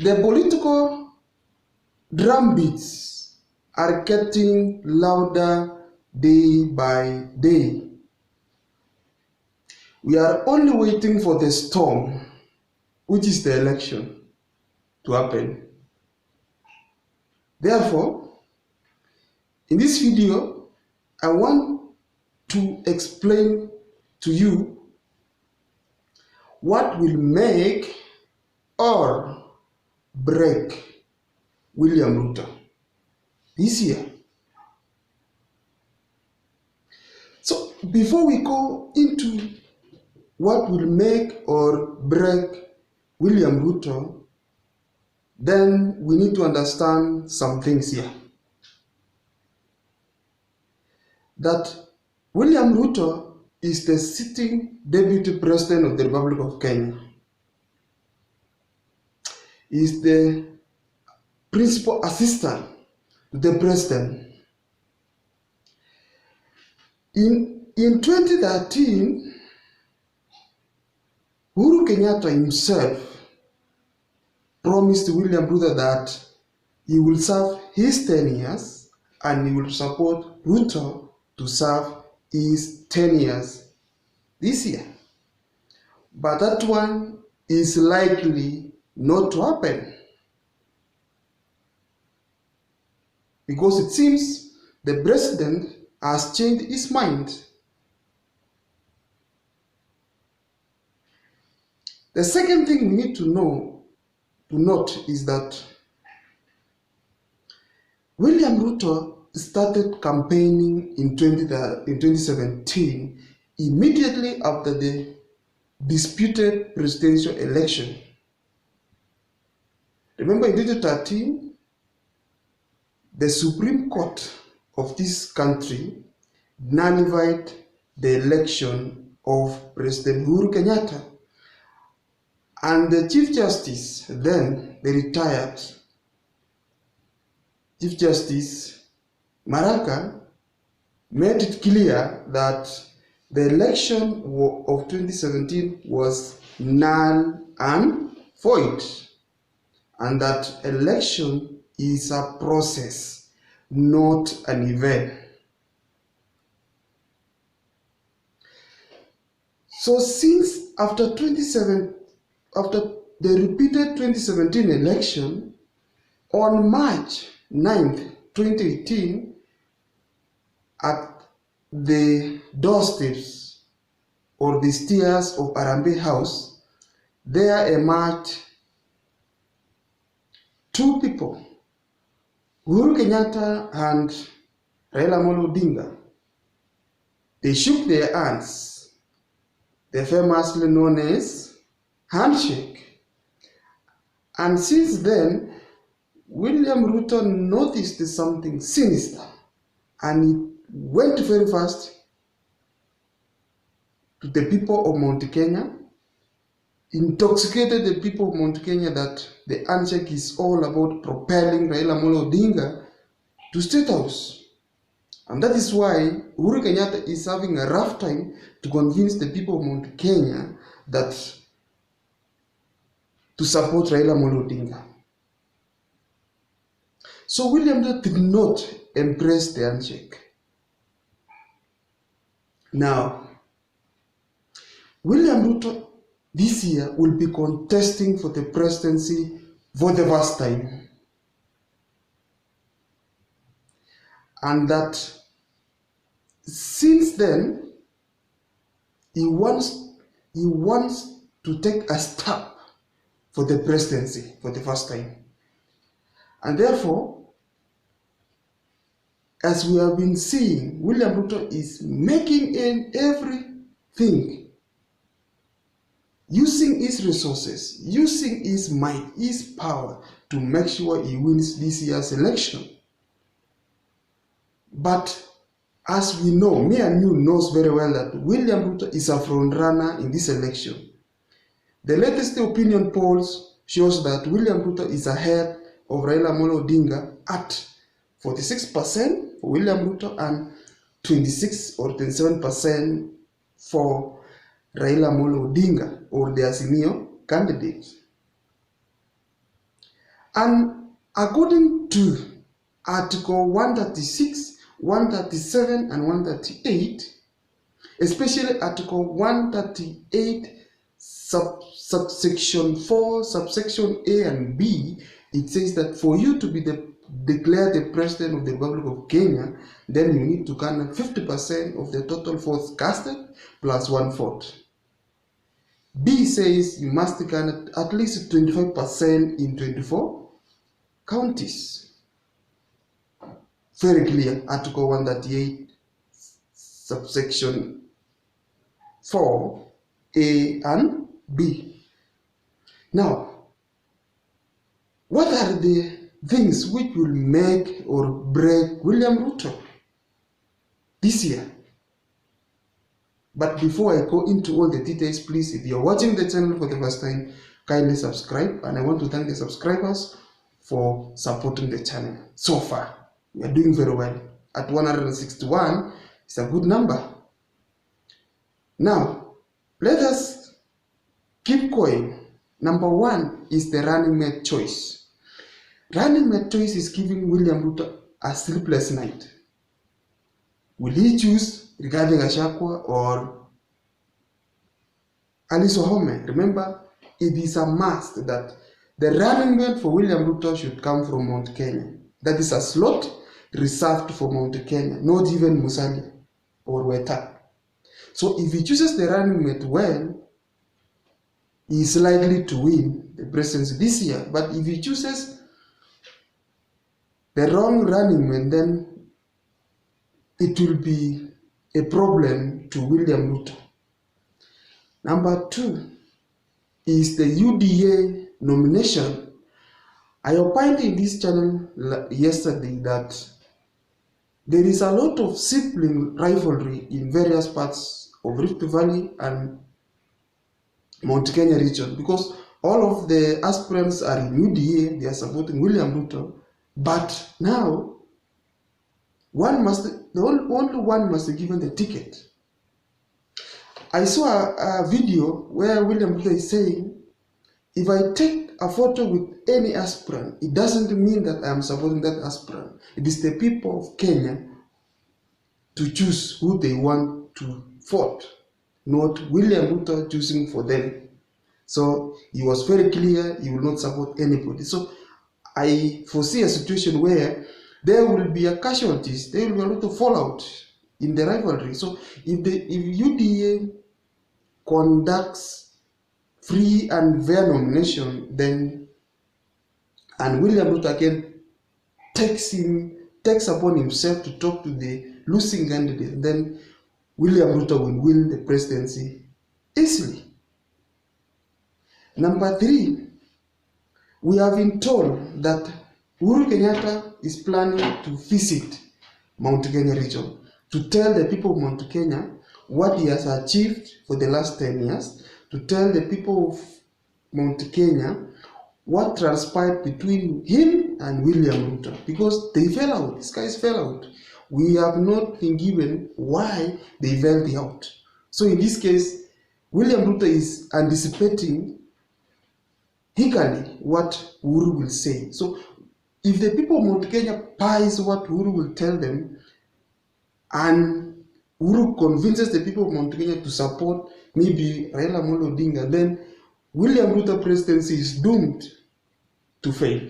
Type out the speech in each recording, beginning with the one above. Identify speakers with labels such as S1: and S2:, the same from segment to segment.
S1: The political drum beats are getting louder day by day. We are only waiting for the storm, which is the election, to happen. Therefore, in this video, I want to explain to you what will make or break William Ruto this year. So before we go into what will make or break William Ruto, then we need to understand some things here. That William Ruto is the sitting deputy president of the Republic of Kenya. He is the principal assistant to the president. In 2013, Uhuru Kenyatta himself promised William Ruto that he will serve his 10 years and he will support Ruto to serve his 10 years this year. But that one is likely not to happen, because it seems the president has changed his mind. The second thing we need to note is that William Ruto started campaigning in 2017, immediately after the disputed presidential election. Remember, in 2013, the Supreme Court of this country nullified the election of President Uhuru Kenyatta. And the Chief Justice, then the retired Chief Justice Maraka, made it clear that the election of 2017 was null and void, and that election is a process, not an event. So since after the repeated 2017 election, on March 9th, 2018, at the doorsteps or the stairs of Harambee House, there emerged two people, Uhuru Kenyatta and Raila Odinga. They shook their hands, they famously known as handshake. And since then, William Ruto noticed something sinister, and he went very fast to the people of Mount Kenya, intoxicated the people of Mount Kenya that the handshake is all about propelling Raila Odinga to State House. And that is why Uhuru Kenyatta is having a rough time to convince the people of Mount Kenya that to support Raila Odinga. So William Ruto did not embrace the handshake. Now, William Ruto this year will be contesting for the presidency for the first time. And that since then, he wants to take a step for the presidency for the first time. And therefore, as we have been seeing, William Ruto is making in everything, using his resources, using his might, his power to make sure he wins this year's election. But as we know, me and you knows very well that William Ruto is a front runner in this election. The latest opinion polls shows that William Ruto is ahead of Raila Odinga at 46% for William Ruto and 26 or 27% for Raila Odinga or the Azimio candidate. And according to Article 136, 137, and 138, especially Article 138, subsection 4, subsection A and B, it says that for you to be declared the President of the Republic of Kenya, then you need to garner 50% of the total votes casted plus 1/4. B says you must garner at least 25% in 24 counties. Very clear, Article 138, subsection 4, A and B. Now, what are the things which will make or break William Ruto this year? But before I go into all the details, please, if you're watching the channel for the first time, kindly subscribe. And I want to thank the subscribers for supporting the channel. So far, we are doing very well. At 161, it's a good number. Now, let us keep going. Number one is the running mate choice. Running mate choice is giving William Ruto a sleepless night. Will he choose Rigathi Gachagua or Alice Wahome? Remember, it is a must that the running mate for William Ruto should come from Mount Kenya. That is a slot reserved for Mount Kenya, not even Musalia or Weta. So if he chooses the running mate well, he is likely to win the presidency this year. But if he chooses the wrong running mate, then it will be a problem to William Ruto. Number two is the UDA nomination. I opined in this channel yesterday that there is a lot of sibling rivalry in various parts of Rift Valley and Mount Kenya region, because all of the aspirants are in UDA, they are supporting William Ruto, but now only one must be given the ticket. I saw a video where William Ruto is saying, if I take a photo with any aspirant, it doesn't mean that I am supporting that aspirant. It is the people of Kenya to choose who they want to vote, not William Ruto choosing for them. So he was very clear he will not support anybody. So I foresee a situation where there will be a casualties, there will be a lot of fallout in the rivalry. So if UDA conducts free and fair nomination, then and William Ruto again takes upon himself to talk to the losing candidate, then William Ruto will win the presidency easily. Number three, we have been told that Uhuru Kenyatta is planning to visit Mount Kenya region to tell the people of Mount Kenya what he has achieved for the last 10 years, to tell the people of Mount Kenya what transpired between him and William Ruto, because they fell out. These guys fell out. We have not been given why they fell out. So in this case, William Ruto is anticipating eagerly what Uhuru will say. So if the people of Mount Kenya buys what Uhuru will tell them, and Uhuru convinces the people of Mount Kenya to support maybe Raila Amolo Odinga, then William Ruto presidency is doomed to fail.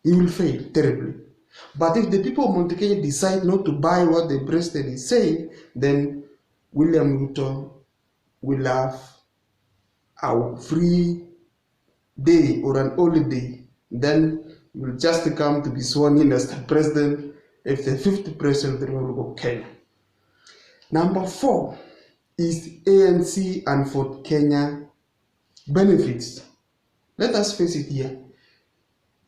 S1: He will fail terribly. But if the people of Mount Kenya decide not to buy what the president is saying, then William Ruto will have a free day or an holiday. Then he will just come to be sworn in as the president, if the 50th president of the Republic of Kenya. Number four is ANC and Fort Kenya benefits. Let us face it here.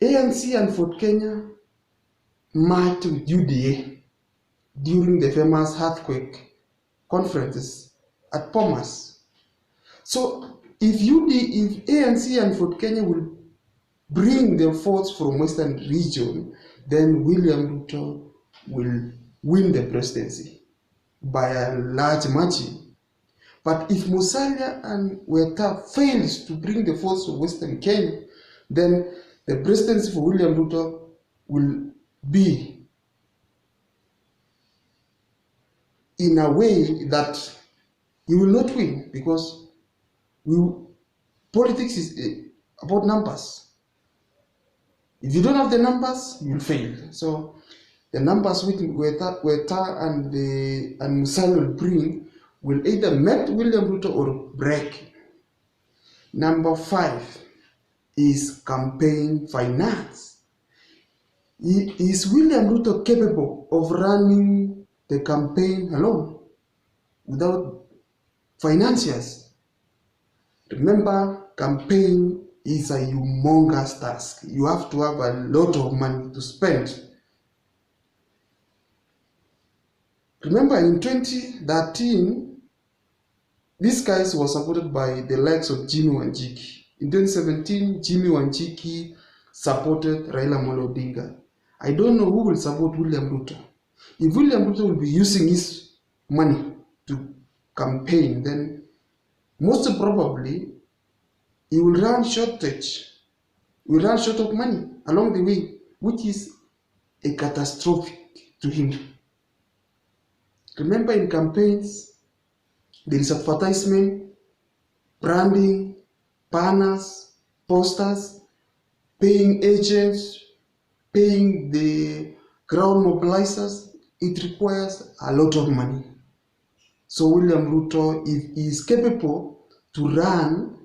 S1: ANC and Fort Kenya merged with UDA during the famous earthquake conferences at Bomas. So if ANC and Fort Kenya will bring the votes from Western region, then William Ruto will win the presidency by a large margin. But if Musalia and Weta fails to bring the votes of Western Kenya, then the presidency for William Ruto will be in a way that he will not win, because politics is about numbers. If you don't have the numbers, you will fail. So the numbers which Weta and Musal will bring will either make William Ruto or break. Number 5 is campaign finance. Is William Ruto capable of running the campaign alone without financiers? Remember, campaign is a humongous task. You have to have a lot of money to spend. Remember, in 2013, these guys were supported by the likes of Jimmy Wanjiki. In 2017, Jimmy Wanjiki supported Raila Amolo Odinga. I don't know who will support William Ruto. If William Ruto will be using his money to campaign, then most probably he will run shortage. He will run short of money along the way, which is a catastrophe to him. Remember, in campaigns, there is advertisement, branding, banners, posters, paying agents, paying the ground mobilizers. It requires a lot of money. So William Ruto, if he is capable to run,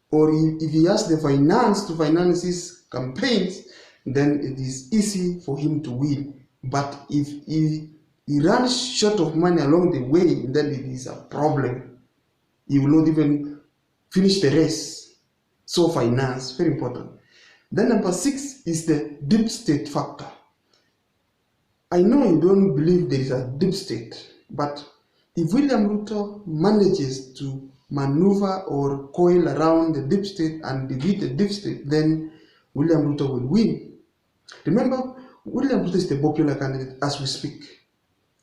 S1: or if he has the finance to finance his campaigns, then it is easy for him to win. But if he runs short of money along the way, then it is a problem. He will not even finish the race. So finance, very important. Then number 6 is the deep state factor. I know you don't believe there is a deep state, but if William Ruto manages to maneuver or coil around the deep state and defeat the deep state, then William Ruto will win. Remember, William Ruto is the popular candidate as we speak.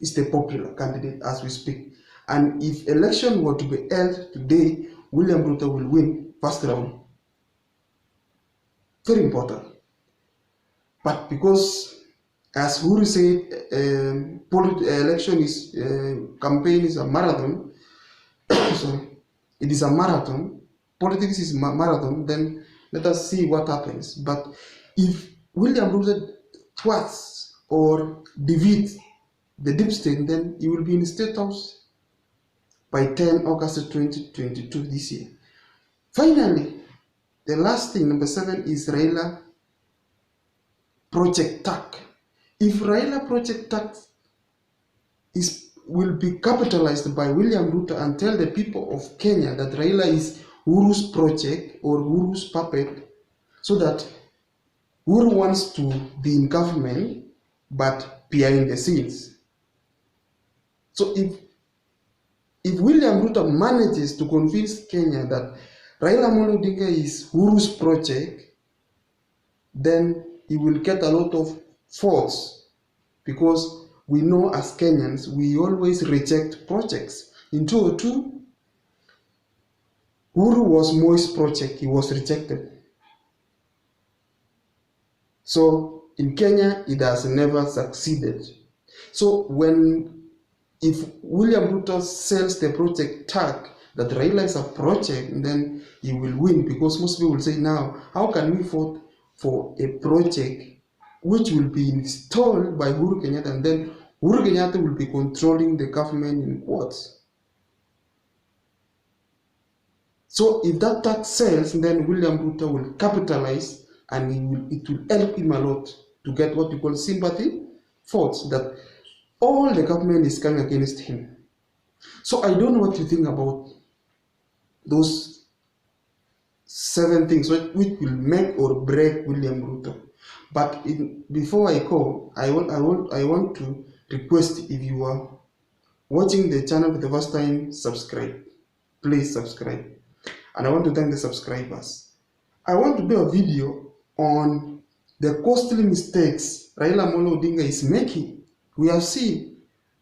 S1: Is the popular candidate as we speak. And if election were to be held today, William Ruto will win first round. Very important. But because, as Uhuru said, election is campaign is a marathon. Sorry, it is a marathon. Politics is marathon. Then let us see what happens. But if William Ruto thwarts or defeats the deep state, then he will be in the State House by 10 August 2022 this year. Finally, the last thing, number 7, is Raila Project TAC. If Raila Project TAC will be capitalized by William Ruto and tell the people of Kenya that Raila is Uhuru's project or Uhuru's puppet, so that Uhuru wants to be in government but behind the scenes. So if William Ruto manages to convince Kenya that Raila Amolo Odinga is Uhuru's project, then he will get a lot of votes, because we know as Kenyans, we always reject projects. In 2002, Uhuru was Moi's project, he was rejected. So in Kenya, it has never succeeded. So if William Ruto sells the project tag that Raila is a project, then he will win, because most people will say, now, how can we vote for a project which will be installed by Uhuru Kenyatta, and then Uhuru Kenyatta will be controlling the government in quotes. So if that tax sells, then William Ruto will capitalize, and it will help him a lot to get what we call sympathy votes, that all the government is coming against him. So I don't know what you think about those 7 things which will make or break William Ruto. But before I go, I want to request, if you are watching the channel for the first time, subscribe. Please subscribe. And I want to thank the subscribers. I want to do a video on the costly mistakes Raila Amolo Odinga is making. We have seen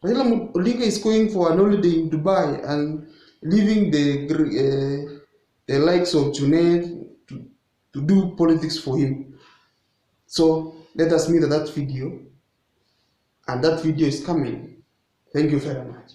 S1: Raila Amolo Odinga is going for an holiday in Dubai and leaving the likes of Junaid to do politics for him. So let us meet at that video, and that video is coming. Thank you very much.